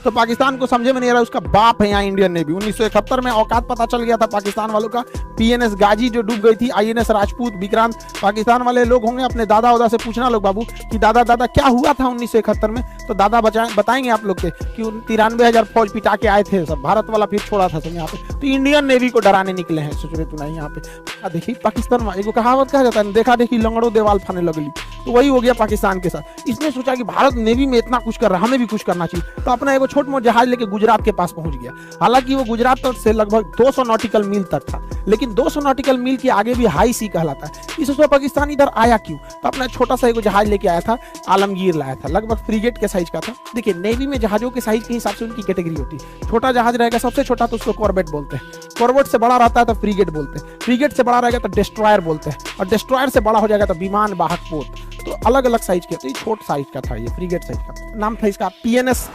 तो पाकिस्तान को समझे में नहीं आ रहा, उसका बाप है यहाँ इंडियन नेवी। 1971 में औकात पता चल गया था पाकिस्तान वालों का। पीएनएस गाजी जो डूब गई थी, आईएनएस राजपूत, विक्रांत, पाकिस्तान वाले लोग होंगे अपने दादा उदा से पूछना लोग बाबू कि दादा दादा क्या हुआ था 1971 में, तो दादा बताएंगे आप लोग के कि 93,000 फौज पिटा के आए थे सब, भारत वाला फिर छोड़ा था सब यहाँ पे। तो इंडियन नेवी को डराने निकले हैं, सोच रहे तू नहीं यहाँ पे। देखिए पाकिस्तान में एगो कहावत कहा जाता है, देखा देखी लंगड़ो देवाल फाने लगली, तो वही हो गया पाकिस्तान के साथ। इसने सोचा कि भारत नेवी में इतना कुछ कर रहा है, हमें भी कुछ करना चाहिए, तो अपना एगो छोट मोट जहाज लेके गुजरात के पास पहुंच गया। हालांकि वो गुजरात तक से लगभग 200 नॉटिकल मील तक था, लेकिन 200 नॉटिकल मील के आगे भी हाई सी कहलाता है। इस उसमें पाकिस्तान इधर आया क्यों, तो अपना छोटा सा एगो जहाज लेके आया था, आलमगीर लाया था, लगभग फ्रीगेट के साइज का था। देखिए नेवी में जहाजों के साइज के हिसाब से उनकी कैटेगरी होती है। छोटा जहाज रहेगा सबसे छोटा तो उसको कॉर्बेट बोलते हैं, कॉर्बेट से बड़ा रहता है तो फ्रीगेट बोलते हैं, फ्रीगेट से बड़ा रहेगा तो डिस्ट्रॉयर बोलते हैं, और डिस्ट्रॉयर से बड़ा हो जाएगा तो विमान वाहक पोत। तो अलग अलग साइज के, तो ये छोट साइज का था, ये फ्रीगेट साइज का नाम था इसका पीएनएस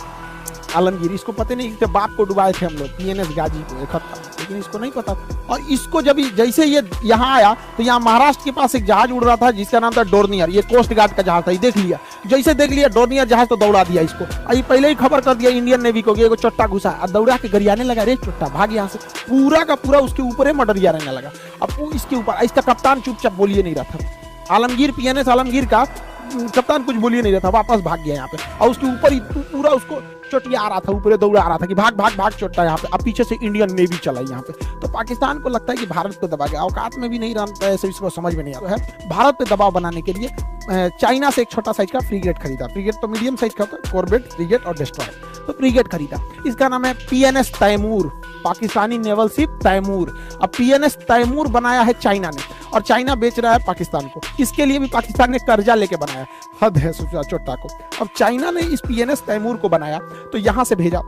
आलमगीर। इसको पता नहीं कि बाप को डुबाए थे हम लोग पीएनएस गाजी को, एक हफ्ता, लेकिन इसको नहीं पता। और इसको जब जैसे ये यहाँ आया तो यहाँ महाराष्ट्र के पास एक जहाज उड़ रहा था जिसका नाम था डोर्नियर, ये कोस्ट गार्ड का जहाज था। ये देख लिया, जैसे देख लिया डोर्नियर जहाज तो दौड़ा दिया इसको। ये पहले ही खबर कर दिया इंडियन नेवी को कि एगो चट्टा घुसा, और दौड़ा के गरियाने लगा, रे चट्टा भाग यहाँ से, पूरा का पूरा उसके ऊपर ही मडरिया रहने लगा। अब वो इसके ऊपर, इसका कप्तान चुपचाप बोलिए नहीं रहा था, आलमगीर पीएनएस आलमगीर का कप्तान कुछ बोलिए नहीं रहा था, वापस भाग गया यहाँ पे। और उसके ऊपर ही पूरा उसको चोटिया आ रहा था, ऊपर दौड़ा आ रहा था कि भाग भाग भाग चोटा यहाँ पे। अब पीछे से इंडियन नेवी चला यहाँ पे, तो पाकिस्तान को लगता है कि भारत को दबा गया, औकात में भी नहीं रहता है, इसको समझ में नहीं आता है। भारत पे दबाव बनाने के लिए चाइना से एक छोटा साइज का फ्रीगेट खरीदा, फ्रीगेट तो मीडियम साइज का होता है, कॉर्बेट, फ्रीगेट और डिस्ट्रॉयर, तो फ्रीगेट खरीदा। इसका नाम है PNS Taimur, Pakistani naval ship Taimur. अब पीएनएस तैमूर बनाया है चाइना ने, और चाइना बेच रहा है पाकिस्तान को। इसके लिए भी पाकिस्तान ने कर्जा लेके बनाया, हद है चोट्टा को। अब चाइना ने इस पीएनएस तैमूर को बनाया तो यहां से भेजा,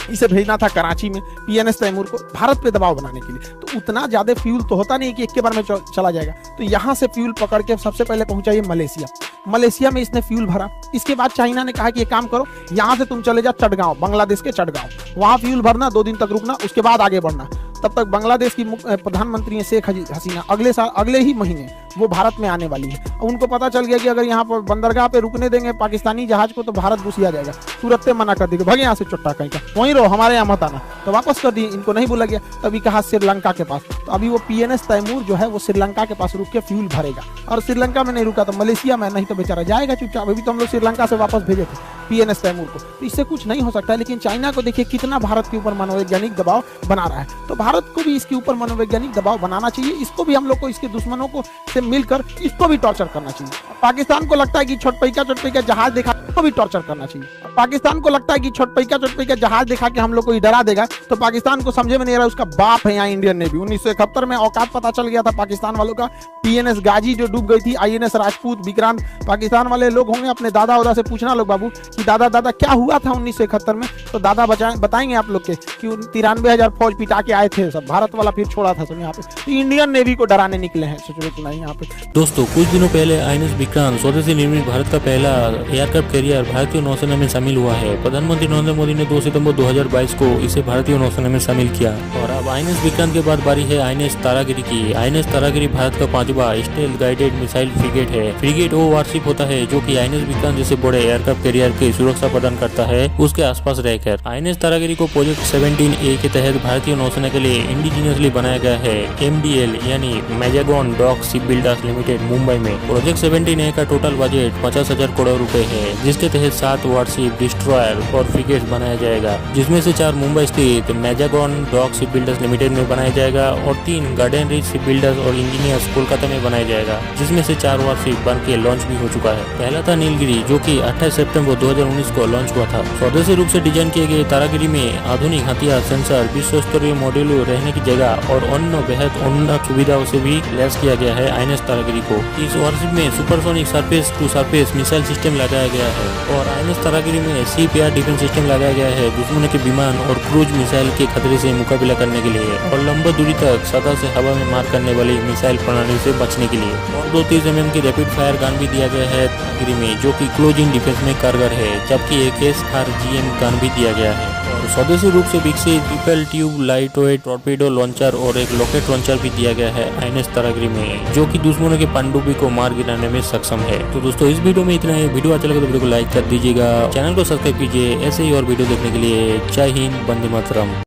इसे भेजना था कराची में पीएनएस तैमूर को भारत पे दबाव बनाने के लिए। तो उतना ज्यादा फ्यूल तो होता नहीं कि एक के बार में चला जाएगा, तो यहां से फ्यूल पकड़ के सबसे पहले पहुंचा ये मलेशिया। मलेशिया में इसने फ्यूल भरा। इसके बाद चाइना ने कहा कि एक काम करो, यहां से तुम चले जाओ चटगांव, बांग्लादेश के चटगांव, वहां फ्यूल भरना, 2 दिन तक रुकना, उसके बाद आगे बढ़ना। तब तक बांग्लादेश की प्रधानमंत्री है शेख हसीना, अगले ही महीने वो भारत में आने वाली है। उनको पता चल गया कि अगर यहाँ पर बंदरगाह पे रुकने देंगे पाकिस्तानी जहाज को तो भारत घुसिया जाएगा, तुरंत मना कर देंगे, भागे यहाँ से चुट्टा कहीं का, वहीं रहो, हमारे यहाँ मत आना। तो वापस कर दिए, इनको नहीं बोला गया। तभी कहा श्रीलंका के पास, तो अभी वो पीएनएस तैमूर जो है वो श्रीलंका के पास रुक के फ्यूल भरेगा, और श्रीलंका में नहीं रुका तो मलेशिया में, नहीं तो बेचारा जाएगा चुपचाप। अभी तो हम लोग श्रीलंका से वापस भेजे थे पीएनएस तैमूर को, तो इससे कुछ नहीं हो सकता है। लेकिन चाइना को देखिए कितना भारत के ऊपर मनोवैज्ञानिक दबाव बना रहा है, तो भारत को भी इसके ऊपर मनोवैज्ञानिक दबाव बनाना चाहिए। इसको भी हम लोग को इसके दुश्मनों को से मिलकर इसको भी टॉर्चर करना चाहिए। पाकिस्तान को लगता है कि छोटपैका जहाज देखा को भी टॉर्चर करना चाहिए। पाकिस्तान को लगता है कि छोटपैका जहाज दिखा के हम लोग को डरा देगा, तो पाकिस्तान को समझे में नहीं आ रहा, उसका बाप है यहाँ इंडियन नेवी। 1971 में औकात पता चल गया था पाकिस्तान वालों का। पीएनएस गाजी जो डूब गई थी, आईएनएस राजपूत, विक्रांत, पाकिस्तान वाले लोग होंगे अपने दादा उदा से पूछना लोग बाबू कि दादा दादा क्या हुआ था 1971 में, तो दादा बताएंगे आप लोग के कि 93,000 फौज पिटा के आए थे सब, भारत वाला फिर छोड़ा था सब यहाँ पे। तो इंडियन नेवी को डराने निकले हैं, सोच रहे नहीं यहाँ पे। दोस्तों कुछ दिनों पहले आईएनएस विक्रांत स्वदेशी निर्मित भारत का पहला एयरक्राफ्ट कैरियर भारतीय नौसेना में शामिल हुआ है। प्रधानमंत्री नरेंद्र मोदी ने 2 सितंबर 2022 को इसे भारतीय नौसेना में शामिल किया। और अब आईएनएस विक्रांत के बाद बारी है आईएनएस तारागिरी की। आईएनएस तारागिरी भारत का 5वां स्टेल्थ गाइडेड मिसाइल फ्रिगेट है। फ्रिगेट वो वारशिप होता है जो कि आईएनएस विक्रांत जैसे बड़े एयरक्राफ्ट कैरियर की सुरक्षा प्रदान करता है उसके आसपास रहकर। आईएनएस तारागिरी को प्रोजेक्ट 17A के तहत भारतीय नौसेना के लिए इंडिजीनियसली बनाया गया है। MDL यानी Mazagon dock ship builders limited Mumbai में। प्रोजेक्ट 17A का टोटल बजट 50,000 करोड़ रुपए है, जिसके तहत 7 वारशिप, डिस्ट्रॉयर और फ्रिगेट्स बनाया जाएगा, जिसमें से 4 मुंबई स्थित Mazagon dock ship builders limited में बनाया जाएगा और 3 गार्डन रीच शिप बिल्डर्स और इंजीनियर्स कोलकाता में बनाया जाएगा, जिसमें से 4 वारशिप बन के लॉन्च भी हो चुका है। पहला था नीलगिरी जो कि 28 सितंबर 2019 को लॉन्च हुआ था। स्वदेशी रूप से डिजाइन किए गए तारागिरी में आधुनिक हथियार, सेंसर, विश्व स्तरीय मॉड्यूलर रहने की जगह और अन्य बेहद उन्नत सुविधाओं से भी लैस किया गया है आईएनएस तारागिरी को। इस वारशिप में supersonic surface to surface missile system लगाया गया है और आईएनएस तारागिरी में CPR डिफेंस सिस्टम लगाया गया है दुश्मनों के विमान और क्रूज मिसाइल के खतरे से मुकाबला करने के लिए और लंबी दूरी तक सतह से हवा में मार करने वाली मिसाइल प्रणाली से बचने के लिए। और 230 mm की रैपिड फायर गन भी दिया गया है तारागिरी में, जो कि क्लोज इन डिफेंस में कारगर है, जबकि एक SRGM गन भी दिया गया है। और स्वदेशी रूप से विकसित triple tube light weight torpedo launcher और एक रॉकेट लॉन्चर भी दिया गया है आईएनएस तरागरी में, जो कि दुश्मनों के पनडुब्बी को मार गिराने में सक्षम है। तो दोस्तों इस वीडियो में इतना है। वीडियो अच्छा लगे तो वीडियो को लाइक कर दीजिएगा, चैनल को सब्सक्राइब कीजिए ऐसे ही और वीडियो देखने के लिए। जय हिंद, वंदे मातरम।